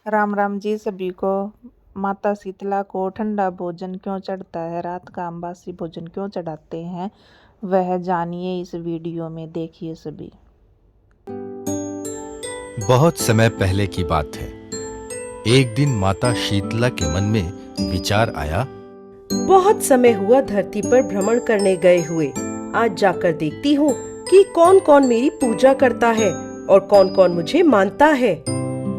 राम राम जी सभी को। माता शीतला को ठंडा भोजन क्यों चढ़ता है, रात का हम बासी भोजन क्यों चढ़ाते हैं, वह जानिए इस वीडियो में। देखिए सभी। बहुत समय पहले की बात है। एक दिन माता शीतला के मन में विचार आया, बहुत समय हुआ धरती पर भ्रमण करने गए हुए। आज जाकर देखती हूँ कि कौन कौन मेरी पूजा करता है और कौन कौन मुझे मानता है।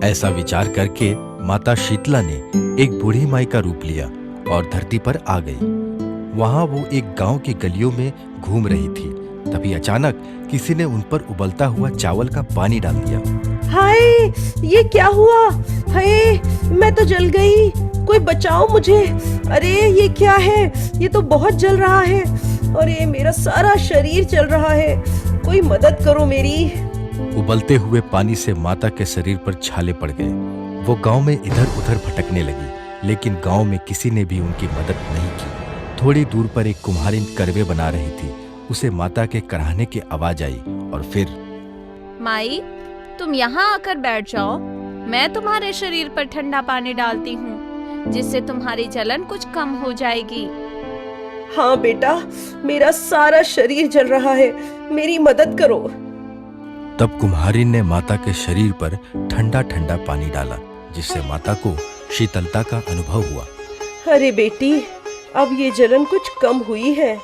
ऐसा विचार करके माता शीतला ने एक बूढ़ी माई का रूप लिया और धरती पर आ गई। वहाँ वो एक गांव की गलियों में घूम रही थी। तभी अचानक किसी ने उन पर उबलता हुआ चावल का पानी डाल दिया। हाय, ये क्या हुआ? हाय, मैं तो जल गई, कोई बचाओ मुझे। अरे ये क्या है? ये तो बहुत जल रहा है। अरे मेरा सारा शरीर जल रहा है, कोई मदद करो मेरी। उबलते हुए पानी से माता के शरीर पर छाले पड़ गए। वो गांव में इधर उधर भटकने लगी, लेकिन गांव में किसी ने भी उनकी मदद नहीं की। थोड़ी दूर पर एक कुम्हारिन करवे बना रही थी। उसे माता के कराहने की आवाज आई और फिर, माई, तुम यहाँ आकर बैठ जाओ। मैं तुम्हारे शरीर पर ठंडा पानी डालती हूँ, जिससे तुम्हारी जलन कुछ कम हो जाएगी। हाँ बेटा, मेरा सारा शरीर जल रहा है, मेरी मदद करो। तब कुम्हारिन ने माता के शरीर पर ठंडा ठंडा पानी डाला, जिससे माता को शीतलता का अनुभव हुआ। अरे बेटी, अब ये जलन कुछ कम हुई है।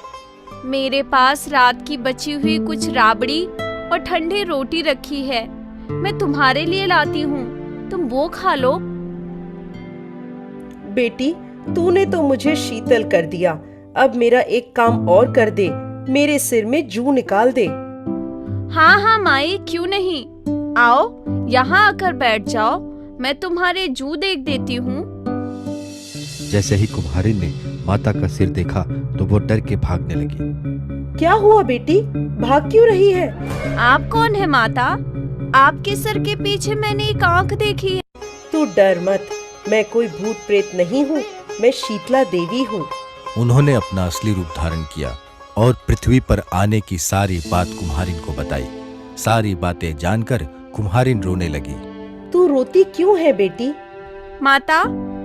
मेरे पास रात की बची हुई कुछ राबड़ी और ठंडी रोटी रखी है, मैं तुम्हारे लिए लाती हूँ, तुम वो खा लो। बेटी, तूने तो मुझे शीतल कर दिया, अब मेरा एक काम और कर दे, मेरे सिर में जूं निकाल दे। हाँ हाँ माई, क्यों नहीं। आओ यहाँ आकर बैठ जाओ, मैं तुम्हारे जूं देख देती हूँ। जैसे ही कुम्हारिन ने माता का सिर देखा तो वो डर के भागने लगी। क्या हुआ बेटी, भाग क्यों रही है? आप कौन है माता? आपके सर के पीछे मैंने एक आंख देखी है। तू डर मत, मैं कोई भूत प्रेत नहीं हूँ, मैं शीतला देवी हूँ। उन्होंने अपना असली रूप धारण किया और पृथ्वी पर आने की सारी बात कुम्हारिन को बताई। सारी बातें जानकर कुम्हारिन रोने लगी। तू रोती क्यों है बेटी? माता,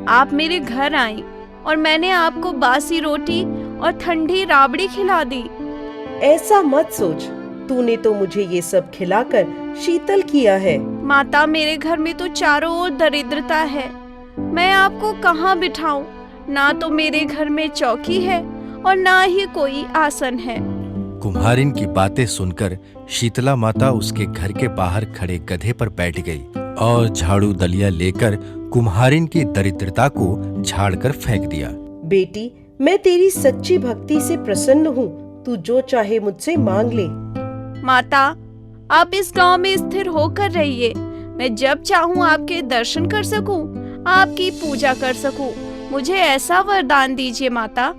आप मेरे घर आई और मैंने आपको बासी रोटी और ठंडी राबड़ी खिला दी। ऐसा मत सोच, तूने तो मुझे ये सब खिलाकर शीतल किया है। माता, मेरे घर में तो चारों ओर दरिद्रता है, मैं आपको कहाँ बिठाऊं? ना तो मेरे घर में चौकी है और ना ही कोई आसन है। कुम्हारिन की बातें सुनकर शीतला माता उसके घर के बाहर खड़े गधे पर बैठ गई और झाड़ू दलिया लेकर कुम्हारिन की दरिद्रता को झाड़कर फेंक दिया। बेटी, मैं तेरी सच्ची भक्ति से प्रसन्न हूँ, तू जो चाहे मुझसे मांग ले। माता, आप इस गांव में स्थिर होकर रहिए, मैं जब चाहूँ आपके दर्शन कर सकूं, आपकी पूजा कर सकूं। मुझे ऐसा वरदान दीजिए माता।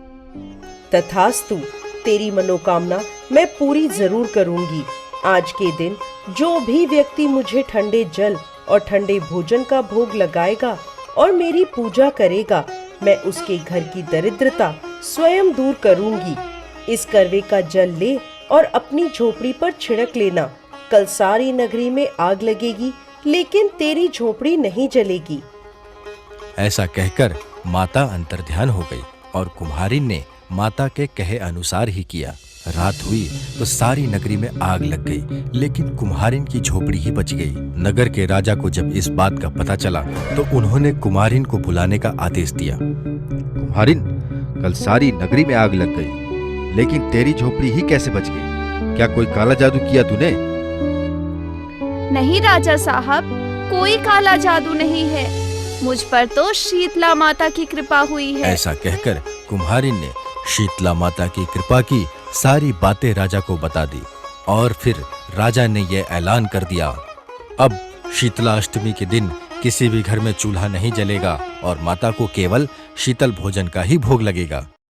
तथास्तु, तेरी मनोकामना मैं पूरी जरूर करूंगी। आज के दिन जो भी व्यक्ति मुझे ठंडे जल और ठंडे भोजन का भोग लगाएगा और मेरी पूजा करेगा, मैं उसके घर की दरिद्रता स्वयं दूर करूंगी। इस करवे का जल ले और अपनी झोपड़ी पर छिड़क लेना। कल सारी नगरी में आग लगेगी, लेकिन तेरी झोपड़ी नहीं जलेगी। ऐसा कहकर माता अंतर्ध्यान हो गई और कुम्हारिन ने माता के कहे अनुसार ही किया। रात हुई तो सारी नगरी में आग लग गई, लेकिन कुम्हारिन की झोपड़ी ही बच गई। नगर के राजा को जब इस बात का पता चला तो उन्होंने कुम्हारिन को बुलाने का आदेश दिया। कुम्हारिन, कल सारी नगरी में आग लग गई, लेकिन तेरी झोपड़ी ही कैसे बच गई? क्या कोई काला जादू किया तूने? नहीं राजा साहब, कोई काला जादू नहीं है, मुझ पर तो शीतला माता की कृपा हुई है। ऐसा कहकर कुम्हारिन ने शीतला माता की कृपा की सारी बातें राजा को बता दी और फिर राजा ने यह ऐलान कर दिया, अब शीतला अष्टमी के दिन किसी भी घर में चूल्हा नहीं जलेगा और माता को केवल शीतल भोजन का ही भोग लगेगा।